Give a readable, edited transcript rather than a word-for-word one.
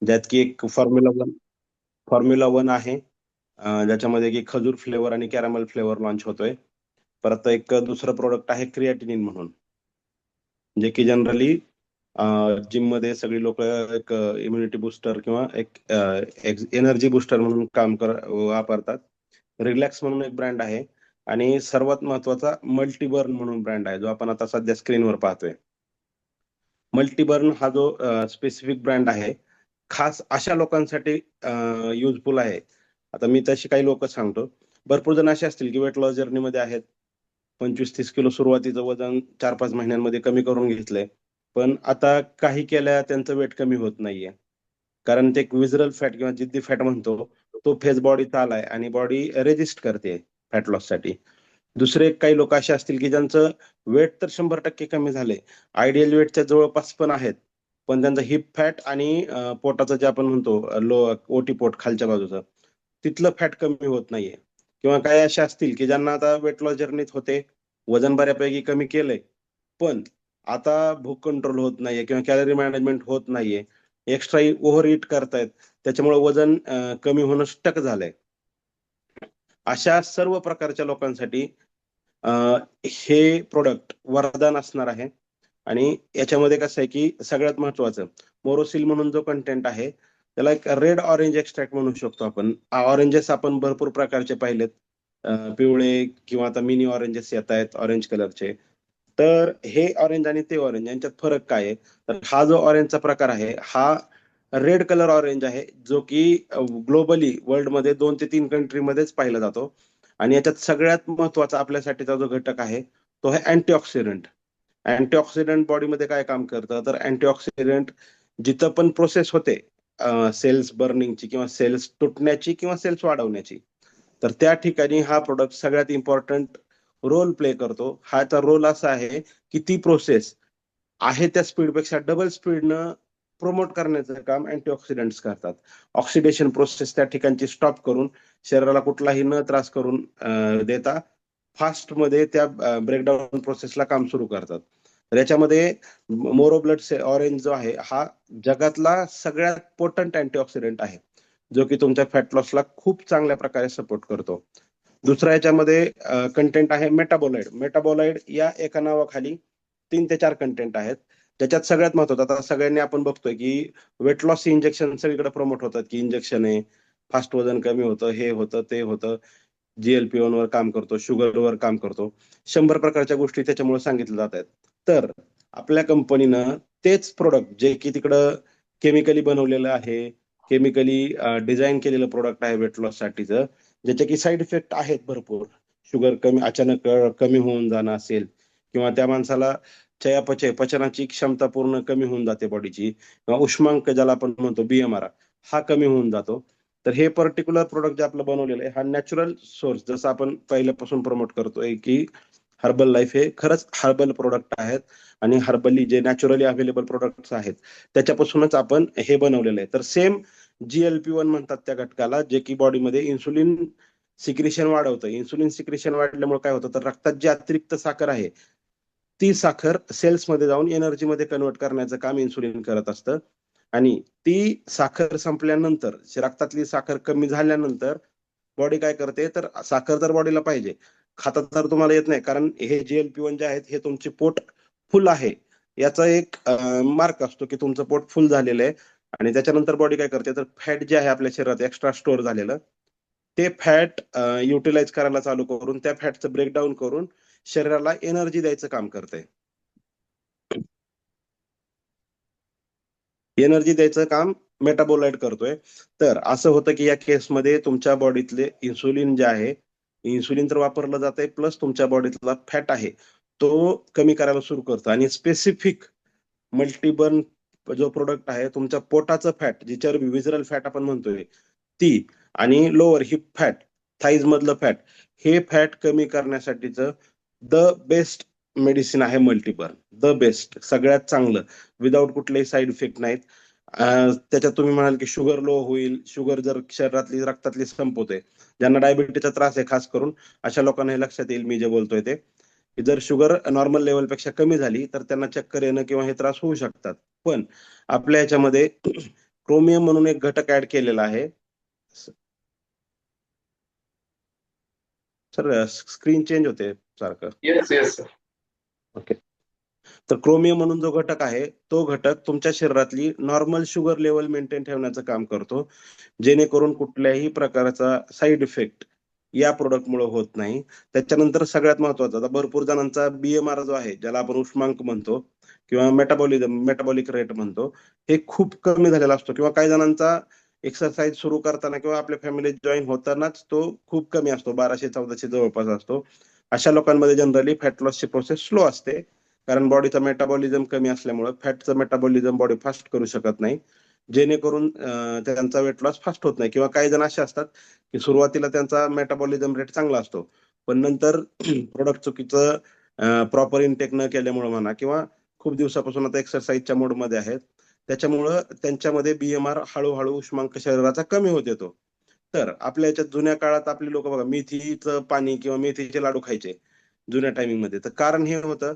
ज्यात की एक फॉर्म्युला 1 आहे, ज्याच्यामध्ये की खजूर फ्लेवर आणि कॅरामल फ्लेवर लॉन्च होतोय. परत एक दुसरं प्रोडक्ट आहे क्रिएटिनिन म्हणून, जे की जनरली जिम मध्ये सगळी लोक एक इम्युनिटी बुस्टर किंवा एक एनर्जी बुस्टर म्हणून वापरतात. रिलॅक्स म्हणून एक ब्रँड आहे आणि सर्वात महत्वाचा मल्टीबर्न म्हणून ब्रँड आहे, जो आपण आता सध्या स्क्रीनवर पाहतोय. मल्टीबर्न हा जो स्पेसिफिक ब्रँड आहे, खास अशा लोकांसाठी युजफुल आहे. आता मी तशी काही लोक सांगतो. भरपूर जण असे असतील की वेट लॉस जर्नीमध्ये आहेत, 25-30 किलो सुरुवातीचं वजन 4-5 महिन्यांमध्ये कमी करून घेतलंय, पण आता काही केल्या त्यांचं वेट कमी होत नाहीये. कारण ते एक विजरल फॅट किंवा जिद्दी फॅट म्हणतो, तो फेज बॉडीत आलाय आणि बॉडी रेजिस्ट करते फॅट लॉस साठी. दुसरे काही लोक असे असतील की ज्यांचं वेट तर 100% कमी झाले, आयडियल वेटच्या जवळपास पण आहेत, पण त्यांचं हिप फॅट आणि पोटाचं जे आपण म्हणतो ओटी पोट खालच्या बाजूचं, तिथलं फॅट कमी होत नाहीये. किंवा काही असे असतील की ज्यांना आता वेट लॉस जर्नीत होते, वजन बऱ्यापैकी कमी केलंय, पण आता भूक कंट्रोल होत नाहीये किंवा कॅलरी मॅनेजमेंट होत नाहीये, एक्स्ट्रा ओव्हर इट करतायत, त्याच्यामुळे वजन कमी होणं स्टक झालंय. अशा सर्व प्रकारच्या लोकांसाठी हे प्रोडक्ट वरदान असणार आहे. आणि याच्यामध्ये कसं आहे की सगळ्यात महत्वाचं, मोरोसिल म्हणून जो कंटेंट आहे, त्याला एक रेड ऑरेंज एक्स्ट्रॅक्ट म्हणू शकतो आपण. ऑरेंजेस आपण भरपूर प्रकारचे पाहिलेत, पिवळे किंवा आता मिनी ऑरेंजेस येत आहेत ऑरेंज कलरचे. तर हे ऑरेंज आणि ते ऑरेंज यांच्यात फरक काय आहे, तर हा जो ऑरेंजचा प्रकार आहे हा रेड कलर ऑरेंज आहे, जो की ग्लोबली वर्ल्डमध्ये 2 ते 3 कंट्रीमध्येच पाहिला जातो. आणि याच्यात सगळ्यात महत्वाचा आपल्यासाठीचा जो घटक आहे, तो आहे अँटीऑक्सिडंट. अँटीऑक्सिडंट बॉडीमध्ये काय काम करतं, तर अँटीऑक्सिडंट जिथं पण प्रोसेस होते सेल्स बर्निंगची किंवा सेल्स तुटण्याची किंवा सेल्स वाढवण्याची, तर त्या ठिकाणी हा प्रोडक्ट सगळ्यात इम्पॉर्टंट रोल प्ले करतो. हाचा रोल असा आहे की ती प्रोसेस आहे त्या स्पीडपेक्षा डबल स्पीडनं प्रमोट करण्याचं काम अँटीऑक्सिडंट्स करतात. ऑक्सिडेशन प्रोसेस त्या ठिकाणची स्टॉप करून शरीराला कुठलाही न त्रास करून देता फास्ट मध्ये त्या ब्रेकडाऊन प्रोसेसला काम सुरू करतात. तर याच्यामध्ये मोरो ब्लड ऑरेंज जो आहे हा जगातला सगळ्यात पोटंट अँटीऑक्सिडंट आहे, जो की तुमच्या फॅट लॉसला खूप चांगल्या प्रकारे सपोर्ट करतो. दुसरा याच्यामध्ये कंटेंट आहे मेटाबोलाइड. मेटाबोलाइड या एका नावाखाली 3 ते 4 कंटेंट आहेत, ज्याच्यात सगळ्यात महत्वाचं, आता सगळ्यांनी आपण बघतोय की वेट लॉस इंजेक्शन सगळीकडे प्रमोट होतात, की इंजेक्शन आहे, फास्ट वजन कमी होतं, हे होतं ते होतं, GLP-1 वर काम करतो, शुगरवर काम करतो, 100 प्रकारच्या गोष्टी त्याच्यामुळे सांगितल्या जात आहेत. तर आपल्या कंपनीनं तेच प्रोडक्ट, जे की तिकडं केमिकली बनवलेलं आहे, केमिकली डिझाईन केलेलं प्रोडक्ट आहे वेट लॉस साठीचं, ज्याचे की साईड इफेक्ट आहेत भरपूर, शुगर कमी अचानक कमी होऊन जाणं असेल, किंवा त्या माणसाला चयापचय पचनाची क्षमता पूर्ण कमी होऊन जाते बॉडीची, किंवा उष्मांक ज्याला आपण म्हणतो BMR, हा कमी होऊन जातो. तर हे पर्टिक्युलर प्रोडक्ट जे आपलं बनवलेलं आहे, हा नॅचरल सोर्स, जसं आपण पहिल्यापासून प्रमोट करतोय की हर्बल लाईफ हे खरंच हर्बल प्रोडक्ट आहेत, आणि हर्बली जे नॅचरली अवेलेबल प्रोडक्ट्स आहेत त्याच्यापासूनच आपण हे बनवलेलं आहे. तर सेम GLP-1 म्हणतात त्या घटकाला, जे की बॉडीमध्ये इन्सुलिन सिक्रेशन वाढवतं. इन्सुलिन सिक्रेशन वाढल्यामुळे काय होतं, तर रक्तात जी अतिरिक्त साखर आहे, ती साखर सेल्समध्ये जाऊन एनर्जीमध्ये कन्वर्ट करण्याचं काम इन्सुलिन करत असतं. आणि ती साखर संपल्यानंतर, रक्तातली साखर कमी झाल्यानंतर बॉडी काय करते, तर साखर तर बॉडीला पाहिजे, खाता तर तुम्हाला येत नाही, कारण हे GLP-1 जे आहेत हे तुमचे पोट फुल आहे याचा एक मार्क असतो की तुमचं पोट फुल झालेलं आहे. आणि त्याच्यानंतर बॉडी काय करते, तर फॅट जे आहे आपल्या शरीरात एक्स्ट्रा स्टोअर झालेलं, ते फॅट युटिलाइज करायला चालू करून त्या फॅटचं ब्रेकडाऊन करून शरीराला एनर्जी द्यायचं काम करते. एनर्जी द्यायचं काम मेटाबोलाइट करतोय. तर असं होतं की या केसमध्ये तुमच्या बॉडीतले इन्सुलिन जे आहे, इन्सुलिन तर वापरलं जात आहे, प्लस तुमच्या बॉडीतला फॅट आहे तो कमी करायला सुरू करतो. आणि स्पेसिफिक मल्टीबर्न जो प्रोडक्ट आहे, तुमच्या पोटाचं फॅट, जी चरबी विजरल फॅट आपण म्हणतोय ती, आणि लोअर हिप फॅट, थाईज मधलं फॅट, हे फॅट कमी करण्यासाठीचं द बेस्ट मेडिसिन आहे मल्टीबर्न. द बेस्ट, सगळ्यात चांगलं, विदाऊट कुठलेही साईड इफेक्ट नाहीत. त्याच्यात तुम्ही म्हणाल की शुगर लो होईल, शुगर जर शरीरातली रक्तातली संपवते, ज्यांना डायबिटीचा त्रास आहे खास करून, अशा लोकांना हे लक्षात येईल मी जे बोलतोय ते, की जर शुगर नॉर्मल लेवलपेक्षा कमी झाली तर त्यांना चक्कर येणं किंवा हे त्रास होऊ शकतात. पण आपल्या ह्याच्यामध्ये क्रोमियम म्हणून एक घटक ऍड केलेला आहे. सर स्क्रीन चेंज होते सारखं. Yes yes sir. ओके. तर क्रोमियम म्हणून जो घटक आहे तो घटक तुमच्या शरीरातली नॉर्मल शुगर लेवल मेंटेन ठेवण्याचं काम करतो, जेणेकरून कुठल्याही प्रकारचा साईड इफेक्ट या प्रोडक्टमुळे होत नाही. त्याच्यानंतर सगळ्यात महत्वाचा, आता भरपूर जणांचा BMR जो आहे, ज्याला आपण उष्मांक म्हणतो किंवा मेटाबॉलिक रेट म्हणतो, हे खूप कमी झालेला असतो, किंवा काही जणांचा एक्सरसाइज सुरू करताना किंवा आपल्या फॅमिलीत जॉईन होतानाच तो खूप कमी असतो, 1200-1400 जवळपास असतो. अशा लोकांमध्ये जनरली फॅट लॉसची प्रोसेस स्लो असते, कारण बॉडीचा मेटाबॉलिझम कमी असल्यामुळे फॅटचं मेटाबॉलिझम बॉडी फास्ट करू शकत नाही, जेणेकरून त्यांचा वेट लॉस फास्ट होत नाही. किंवा काही जण असे असतात की सुरुवातीला त्यांचा मेटाबॉलिझम रेट चांगला असतो, पण नंतर प्रोडक्ट चुकीचं प्रॉपर इनटेक न केल्यामुळे म्हणा, किंवा खूप दिवसापासून आता एक्सरसाइजच्या मोडमध्ये आहेत, त्याच्यामुळं त्यांच्यामध्ये BMR हळूहळू उष्मांक शरीराचा कमी होत येतो. तर आपल्या याच्यात जुन्या काळात आपली लोक बघा मेथीचं पाणी किंवा मेथीचे लाडू खायचे जुन्या टायमिंग मध्ये. तर कारण हे होतं